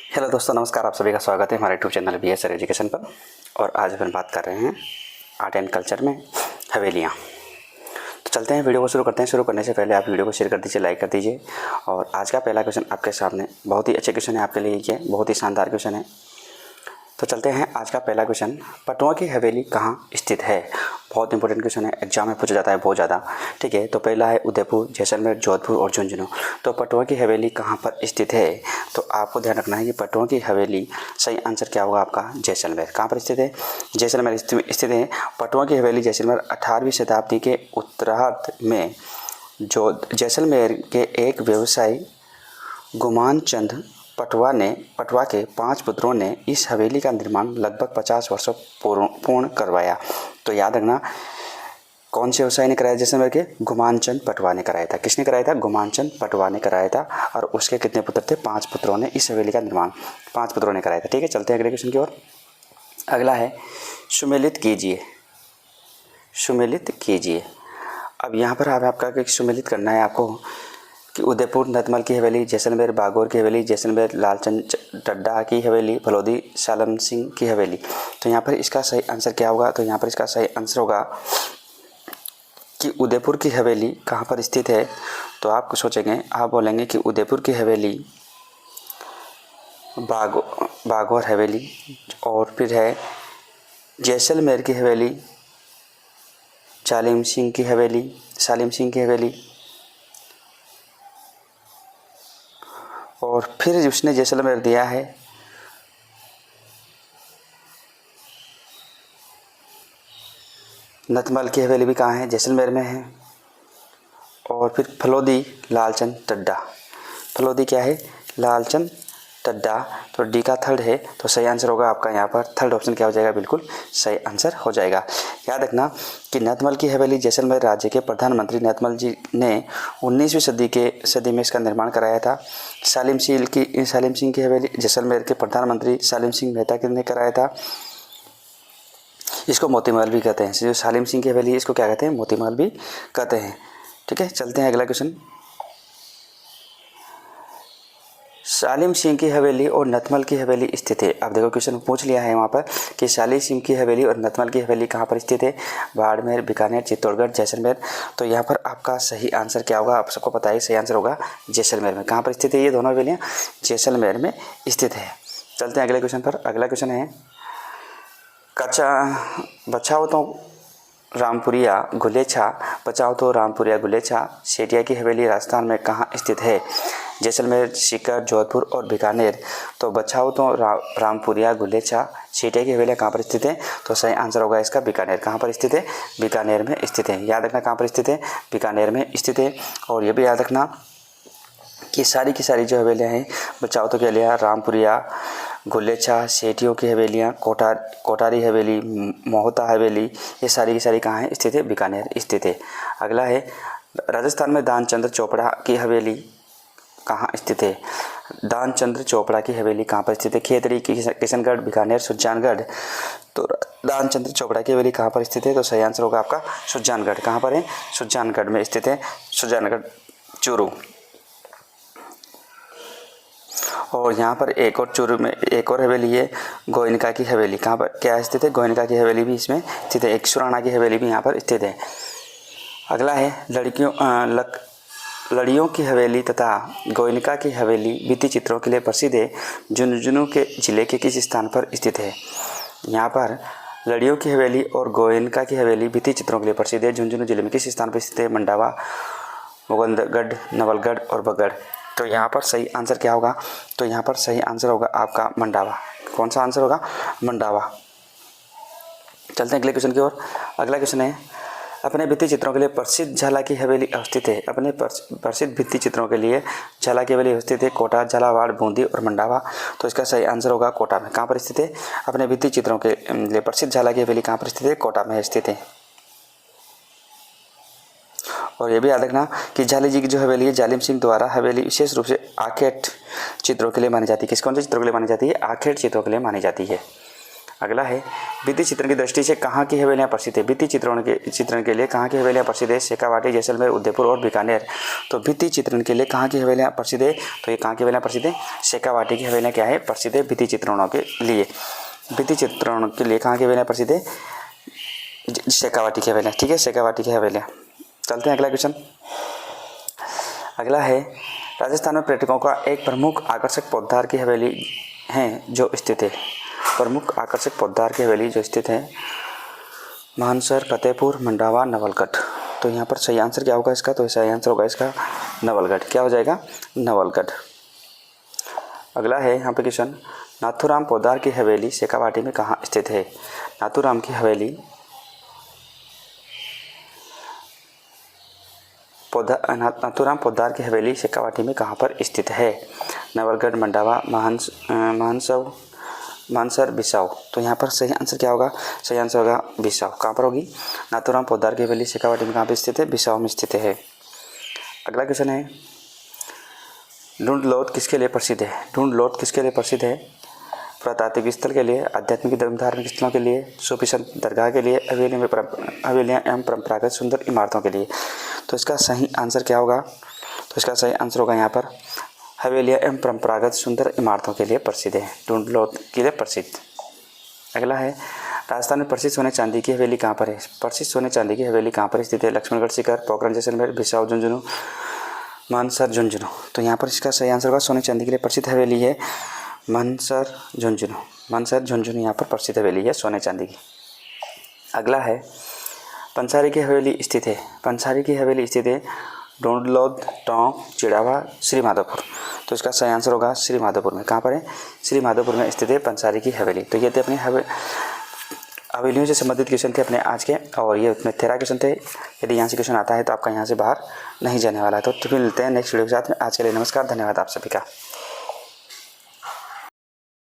Hello दोस्तों, नमस्कार। आप सभी का स्वागत है हमारे यूट्यूब चैनल BSR एजुकेशन पर। और आज अपन बात कर रहे हैं आर्ट एंड कल्चर में हवेलियाँ। तो चलते हैं, वीडियो को शुरू करते हैं। शुरू करने से पहले आप वीडियो को शेयर कर दीजिए, लाइक कर दीजिए। और आज का पहला क्वेश्चन आपके सामने बहुत ही अच्छे क्वेश्चन है आपके लिए, ये बहुत ही शानदार क्वेश्चन है। तो चलते हैं, आज का पहला क्वेश्चन, पटवा की हवेली कहाँ स्थित है। बहुत इंपॉर्टेंट क्वेश्चन है, एग्जाम में पूछा जाता है बहुत ज़्यादा। ठीक है, तो पहला है उदयपुर, जैसलमेर, जोधपुर और झुंझुनू। तो पटवा की हवेली कहाँ पर स्थित है। तो आपको ध्यान रखना है कि पटवा की हवेली, सही आंसर क्या होगा आपका, जैसलमेर। कहाँ पर स्थित है, जैसलमेर स्थित है। पटवा की हवेली जैसलमेर 18वीं शताब्दी के उत्तरार्ध में जो जैसलमेर के एक व्यवसायी गुमान चंद पटवा के 5 पुत्रों ने इस हवेली का निर्माण लगभग 50 वर्षों पूर्ण करवाया। तो याद रखना, कौन से व्यवसायी ने कराया, जैसलमेर के गुमान चंद पटवा ने कराया था। किसने कराया था, गुमान चंद पटवा ने कराया था। और उसके कितने पुत्र थे, 5 पुत्रों ने इस हवेली का निर्माण 5 पुत्रों ने कराया था। ठीक है, चलते हैं अगले क्वेश्चन की ओर। अगला है सुमेलित कीजिए, सुमेलित कीजिए। अब यहाँ पर आपका सुमेलित करना है आपको कि उदयपुर नतमल की हवेली, जैसलमेर बागौर की हवेली, जैसलमेर लालचंद टड्डा की हवेली, फलोदी सालम सिंह की हवेली। तो यहाँ पर इसका सही आंसर क्या होगा, तो यहाँ पर इसका सही आंसर होगा कि उदयपुर की हवेली कहाँ पर स्थित है। तो आप सोचेंगे, आप बोलेंगे कि उदयपुर की हवेली बागौर हवेली, और फिर है जैसलमेर की हवेली सालिम सिंह की हवेली, और फिर उसने जैसलमेर दिया है नतमल की हवेली भी कहाँ है, जैसलमेर में है। और फिर फलोदी लालचंद टड्डा, फलोदी क्या है, लालचंद टड्डा। तो डी का थर्ड है, तो सही आंसर होगा आपका यहाँ पर थर्ड ऑप्शन क्या हो जाएगा, बिल्कुल सही आंसर हो जाएगा। याद रखना कि नतमल की हवेली जैसलमेर राज्य के प्रधानमंत्री नतमल जी ने 19वीं सदी में इसका निर्माण कराया था। सालिम सिंह की हवेली जैसलमेर के प्रधानमंत्री सालिम सिंह मेहता ने कराया था। इसको मोती महल भी कहते हैं, जो सालिम सिंह की हवेली इसको क्या कहते हैं, मोती महल भी कहते हैं। ठीक है, चलते हैं अगला क्वेश्चन। सालिम सिंह की हवेली और नतमल की हवेली स्थित है। अब देखो, क्वेश्चन पूछ लिया है वहाँ पर कि सालिम सिंह की हवेली और नतमल की हवेली कहाँ पर स्थित है, बाड़मेर, बीकानेर, चित्तौड़गढ़, जैसलमेर। तो यहाँ पर आपका सही आंसर क्या होगा, आप सबको पता है, सही आंसर होगा जैसलमेर में। कहाँ पर स्थित है ये दोनों हवेलियाँ, जैसलमेर में स्थित है। चलते हैं अगले क्वेश्चन पर। अगला क्वेश्चन है, बचाओ तो रामपुरिया गुलेछा सेठिया की हवेली राजस्थान में कहाँ स्थित है, जैसलमेर, सीकर, जोधपुर और बीकानेर। तो बचाओ तो रामपुरिया गुलेछा सेठिया की हवेलियाँ कहाँ पर स्थित है। तो सही आंसर होगा इसका बीकानेर। कहाँ पर स्थित है, बीकानेर में स्थित है। याद रखना कहाँ पर स्थित है, बीकानेर में स्थित है। और ये भी याद रखना कि सारी की सारी जो हवेलियाँ हैं, बचाओ तो क्या लिया, रामपुरिया गुलेछा, सेठियों की हवेलियाँ, कोठारी हवेली, मोहता हवेली, ये सारी की सारी कहाँ है स्थित है, बीकानेर स्थित है। अगला है, राजस्थान में दानचंद्र चोपड़ा की हवेली कहाँ स्थित है। दानचंद्र चोपड़ा की हवेली कहाँ पर स्थित है, खेतड़ी, किशनगढ़, बीकानेर, सुजानगढ़। तो दानचंद्र चोपड़ा की हवेली कहाँ पर स्थित है। तो सही आंसर होगा आपका सुजानगढ़। कहाँ पर है, सुजानगढ़ में स्थित है, सुजानगढ़ चूरू। और यहाँ पर एक और चूरू में एक और हवेली है, गोयनका की हवेली। कहाँ पर क्या स्थित है, गोयनका की हवेली भी इसमें स्थित है। एक सुराना की हवेली भी यहाँ पर स्थित है। अगला है, लड़ियों की हवेली तथा गोयनका की हवेली भित्ति चित्रों के लिए प्रसिद्ध है, झुंझुनू के जिले के किस स्थान पर स्थित है। यहाँ पर लड़ियों की हवेली और गोयनका की हवेली भित्ति चित्रों के लिए प्रसिद्ध है, झुंझुनू जिले में किस स्थान पर स्थित है, मंडावा, मुकुंदगढ़, नवलगढ़ और बगड़। तो यहाँ पर सही आंसर क्या होगा, तो यहाँ पर सही आंसर होगा आपका मंडावा। कौन सा आंसर होगा, मंडावा। चलते हैं अगले क्वेश्चन की ओर। अगला क्वेश्चन है, अपने भित्ति चित्रों के लिए प्रसिद्ध झाला की हवेली अवस्थित है। अपने प्रसिद्ध भित्ति चित्रों के लिए झाला की हवेली अवस्थित है, कोटा, झालावाड़, बूंदी और मंडावा। तो इसका सही आंसर होगा कोटा में। कहाँ पर स्थित है, अपने भित्ति चित्रों के लिए प्रसिद्ध झाला की हवेली कहाँ पर स्थित है, कोटा में स्थित है। और ये भी याद रखना कि झाली जी की जो हवेली है, जालिम सिंह द्वारा हवेली विशेष रूप से आखेट चित्रों के लिए मानी जाती है। कौन से चित्रों के लिए मानी जाती है, आखेट चित्रों के लिए मानी जाती है। अगला है भित्ति चित्रण की दृष्टि से कहाँ की हवेलियाँ प्रसिद्ध है। भित्ति चित्रण के लिए कहाँ की हवेलियाँ प्रसिद्ध है। शेखावाटी, जैसलमेर, उदयपुर और बीकानेर। तो भित्ति चित्रण के लिए कहाँ की हवेलियाँ प्रसिद्ध है, तो ये कहाँ की हवेलियाँ प्रसिद्ध है, शेखावाटी की हवेलियाँ क्या है, प्रसिद्ध है भित्ति चित्रणों के लिए। भित्ति चित्रण के लिए कहाँ की हवेलियाँ प्रसिद्ध है, शेखावाटी की हवेलियाँ। ठीक है, शेखावाटी की हवेलियाँ। चलते हैं अगला क्वेश्चन। अगला है राजस्थान में पर्यटकों का एक प्रमुख आकर्षक पौधार की हवेली है जो स्थित है। प्रमुख आकर्षक पौधार की हवेली जो स्थित है, मानसर, फतेहपुर, मंडावा, नवलगढ़। तो यहाँ पर सही आंसर क्या होगा इसका, तो सही आंसर होगा इसका नवलगढ़। क्या हो जाएगा, नवलगढ़। अगला है यहाँ पे क्वेश्चन, नाथूराम पोद्दार की हवेली शेखावाटी में कहाँ स्थित है। नाथूराम की हवेली नाथूराम पोद्दार की हवेली शेखावाटी में कहाँ पर स्थित है। नवलगढ़, मंडावा, मानसर, बिसाऊ। तो यहाँ पर सही आंसर क्या होगा, सही आंसर होगा बिसाऊ। कहाँ पर होगी, नाथूराम पोद्दार की हवेली शेखावाटी में कहाँ पर स्थित है, बिसाऊ में स्थित है। अगला क्वेश्चन है, ढूंढलौत किसके लिए प्रसिद्ध है। ढूंढलौत किसके लिए प्रसिद्ध है, पुरातात्विक स्थल के लिए, आध्यात्मिक धर्म धार्मिक स्थलों के लिए, सूफी संत दरगाह के लिए, हवेलियाँ एवं परंपरागत सुंदर इमारतों के लिए। तो इसका सही आंसर क्या होगा, तो इसका सही आंसर होगा यहाँ पर हवेलियाँ एवं परंपरागत सुंदर इमारतों के लिए प्रसिद्ध है, ढूंढलौत के लिए प्रसिद्ध। अगला है राजस्थान में प्रसिद्ध सोने चांदी की हवेली कहाँ पर है। प्रसिद्ध सोने चांदी की हवेली कहाँ पर स्थित है। लक्ष्मणगढ़ शिखर, पोखरण जैसलमेर, बिसाऊ झुंझुनू, मानसर झुंझुनू। तो यहाँ पर इसका सही आंसर होगा सोने चांदी के लिए प्रसिद्ध हवेली है मानसर झुंझुनू। मानसर झुंझुनू यहाँ पर प्रसिद्ध हवेली है सोने चांदी की। अगला है पंसारी की हवेली स्थित है। पंसारी की हवेली स्थित है ढूंढलौत, टोंक, चिड़ावा, श्री माधोपुर। तो इसका सही आंसर होगा श्री माधोपुर में। कहाँ पर है, श्री माधोपुर में स्थित है पंसारी की हवेली। तो ये थे अपने हवेलियों से संबंधित क्वेश्चन थे अपने आज के, और ये उसमें 13 क्वेश्चन थे। यदि यहाँ से क्वेश्चन आता है तो आपका यहाँ से बाहर नहीं जाने वाला है। तो फिर मिलते हैं नेक्स्ट वीडियो के साथ में। आज के लिए नमस्कार, धन्यवाद आप सभी का।